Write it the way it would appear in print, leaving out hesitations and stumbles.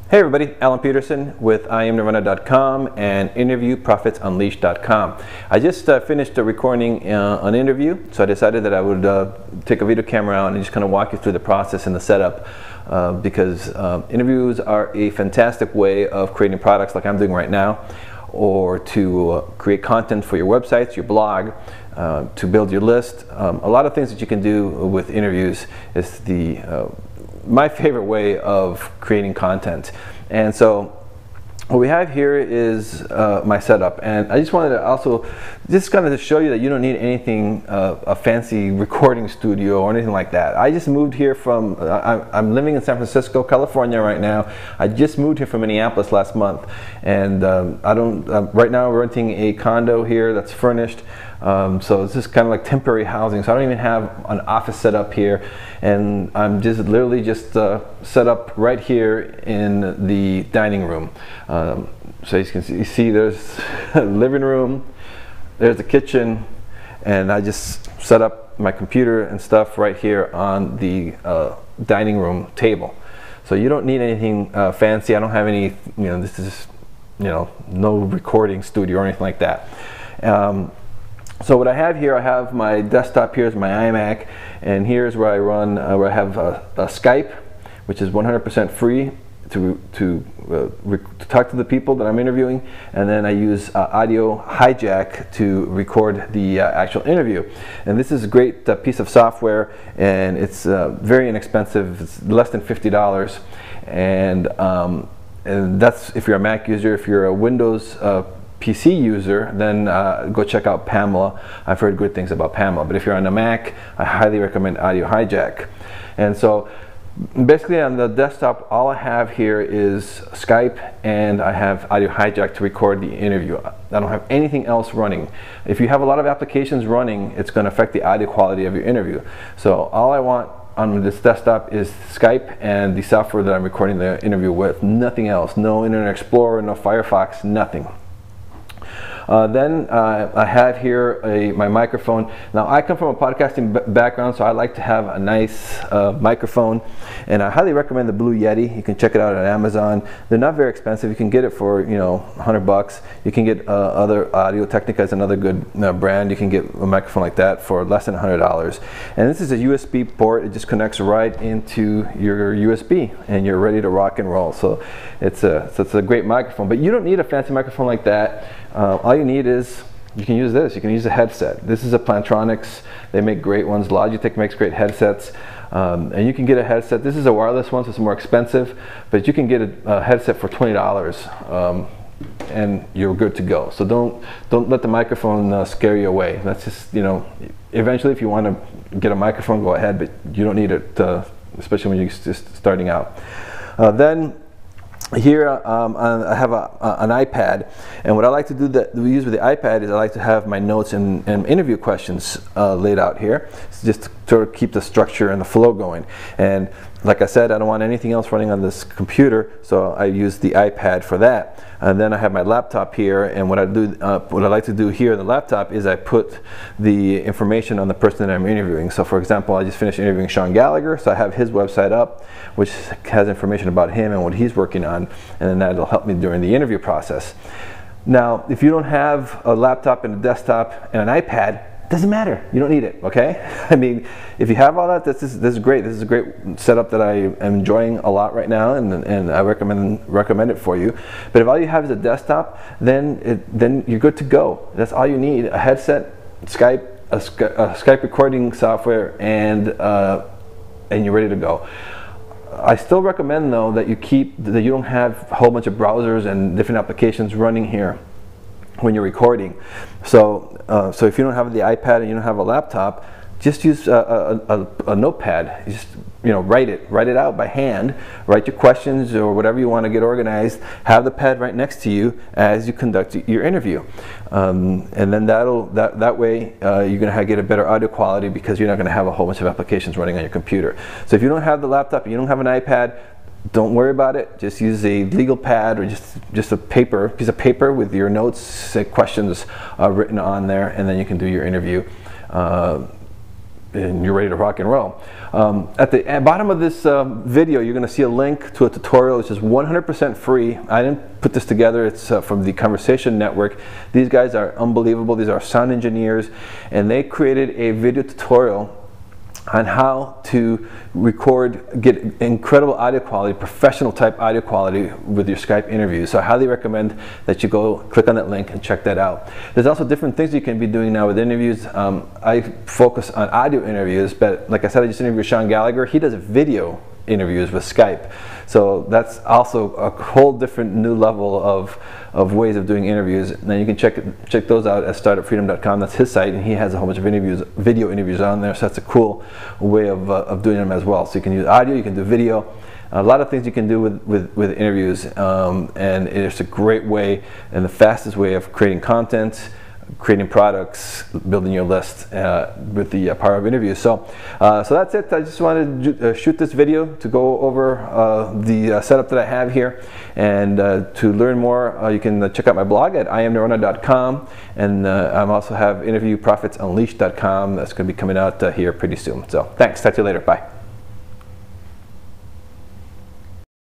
Hey everybody, Alan Peterson with IamNirvana.com and InterviewProfitsUnleashed.com. I just finished recording an interview, so I decided that I would take a video camera out and just kind of walk you through the process and the setup because interviews are a fantastic way of creating products like I'm doing right now, or to create content for your websites, your blog, to build your list. A lot of things that you can do with interviews is my favorite way of creating content. And so what we have here is my setup, and I just wanted to also just kind of to show you that you don't need anything, a fancy recording studio or anything like that. I just moved here from, I'm living in San Francisco, California right now. I just moved here from Minneapolis last month, and right now we're renting a condo here that's furnished. So it's just kind of like temporary housing, so I don't even have an office set up here, and I'm just literally just set up right here in the dining room. So you can see there's a living room, there's the kitchen, and I just set up my computer and stuff right here on the dining room table. So you don't need anything fancy. I don't have any, this is, no recording studio or anything like that. So what I have here, I have my desktop. Here's my iMac, and here's where I run, where I have a Skype, which is 100% free to talk to the people that I'm interviewing, and then I use Audio Hijack to record the actual interview. And this is a great piece of software, and it's very inexpensive. It's less than $50, and that's if you're a Mac user. If you're a Windows PC user, then go check out Pamela. I've heard good things about Pamela, but if you're on a Mac, I highly recommend Audio Hijack. And so basically on the desktop, all I have here is Skype, and I have Audio Hijack to record the interview. I don't have anything else running. If you have a lot of applications running, it's going to affect the audio quality of your interview. So all I want on this desktop is Skype and the software that I'm recording the interview with. Nothing else. No Internet Explorer, no Firefox, nothing. Then I have here my microphone. Now I come from a podcasting background, so I like to have a nice microphone, and I highly recommend the Blue Yeti. You can check it out on Amazon. They're not very expensive. You can get it for $100. You can get other Audio-Technica is another good brand. You can get a microphone like that for less than $100. And this is a USB port. It just connects right into your USB, and you're ready to rock and roll. So it's a great microphone, but you don't need a fancy microphone like that. All you need is, you can use this. You can use a headset. This is a Plantronics. They make great ones. Logitech makes great headsets. And you can get a headset. This is a wireless one, so it's more expensive, but you can get a headset for $20, and you're good to go. So don't let the microphone scare you away. That's just, eventually if you want to get a microphone, go ahead, but you don't need it, especially when you're just starting out. Then here I have an iPad, and what I like to do that we use with the iPad is I like to have my notes and interview questions laid out here, just to sort of keep the structure and the flow going. And like I said, I don't want anything else running on this computer, so I use the iPad for that. And then I have my laptop here, and what I like to do here on the laptop is I put the information on the person that I'm interviewing. So for example, I just finished interviewing Sean Gallagher, so I have his website up, which has information about him and what he's working on, and then that'll help me during the interview process. Now, if you don't have a laptop and a desktop and an iPad, doesn't matter. You don't need it, okay? I mean, if you have all that, this is great. This is a great setup that I am enjoying a lot right now, and I recommend it for you. But if all you have is a desktop, then you're good to go. That's all you need: a headset, Skype, a Skype recording software, and you're ready to go. I still recommend though that you don't have a whole bunch of browsers and different applications running here when you're recording. So if you don't have the iPad and you don't have a laptop, just use a notepad. Just write it out by hand. Write your questions or whatever you want to get organized. Have the pad right next to you as you conduct your interview, and then that way you're going to get a better audio quality because you're not going to have a whole bunch of applications running on your computer. So if you don't have the laptop and you don't have an iPad, don't worry about it. Just use a legal pad or just a piece of paper with your notes, questions written on there, and then you can do your interview and you're ready to rock and roll. At the bottom of this video, you're going to see a link to a tutorial which is 100% free. I didn't put this together. It's from the Conversation Network. These guys are unbelievable. These are sound engineers, and they created a video tutorial on how to get incredible audio quality, professional type audio quality with your Skype interviews. So I highly recommend that you go click on that link and check that out. There's also different things you can be doing now with interviews. I focus on audio interviews, but like I said, I just interviewed Sean Gallagher. He does video interviews with Skype. So that's also a whole different new level of ways of doing interviews. Now you can check those out at startupfreedom.com. That's his site, and he has a whole bunch of video interviews on there. So that's a cool way of doing them as well. So you can use audio, you can do video. A lot of things you can do with interviews, and it's a great way and the fastest way of creating content, creating products, building your list with the power of interviews. So that's it. I just wanted to shoot this video to go over the setup that I have here, and to learn more you can check out my blog at iamnirvana.com, and I also have interviewprofitsunleashed.com that's going to be coming out here pretty soon. So thanks. Talk to you later. Bye.